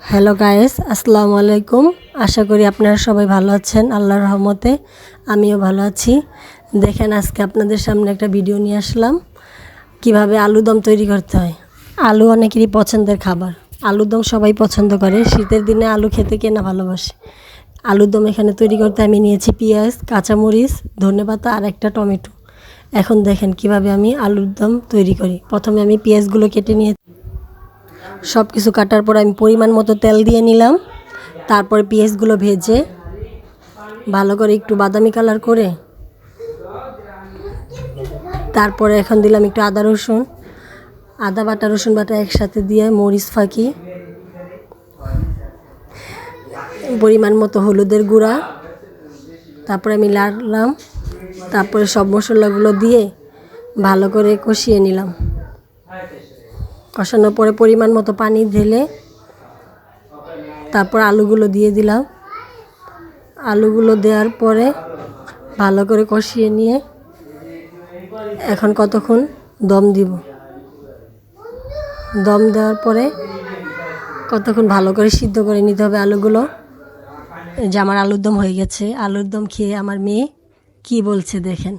Hello guys, আসসালামু আলাইকুম। আশা করি আপনারা সবাই ভালো আছেন। আল্লাহর রহমতে আমিও ভালো আছি। দেখেন, আজকে আপনাদের সামনে একটা ভিডিও নিয়ে আসলাম কিভাবে আলুর দম তৈরি করতে হয়। আলু অনেকেরই পছন্দের খাবার। আলুর দম সবাই পছন্দ করে। শীতের দিনে আলু খেতে কে না ভালোবাসে। আলুর দম এখানে তৈরি করতে আমি নিয়েছি পেঁয়াজ, কাঁচামরিচ, ধনেপাতা আর একটা টমেটো। এখন দেখেন কিভাবে আমি আলুর দম তৈরি করি। প্রথমে আমি পেঁয়াজগুলো কেটে নিয়ে সব কিছু কাটার পর আমি পরিমাণ মতো তেল দিয়ে নিলাম। তারপরে পেঁয়াজগুলো ভেজে ভালো করে একটু বাদামি কালার করে তারপরে এখন দিলাম একটু আদা বাটা, রসুন বাটা একসাথে দিয়ে মরিচ ফাঁকি, পরিমাণ মতো হলুদের গুঁড়া, তারপরে আমি লাড়লাম। তারপরে সব মশলাগুলো দিয়ে ভালো করে কষিয়ে নিলাম। কষানোর পরে পরিমাণ মতো পানি ঢেলে তারপর আলুগুলো দিয়ে দিলাম। আলুগুলো দেওয়ার পরে ভালো করে কষিয়ে নিয়ে এখন কতক্ষণ দম দিব। দম দেওয়ার পরে কতক্ষণ ভালো করে সিদ্ধ করে নিতে হবে আলুগুলো। যে আমার আলুর দম হয়ে গেছে। আলুর দম খেয়ে আমার মেয়ে কি বলছে দেখেন।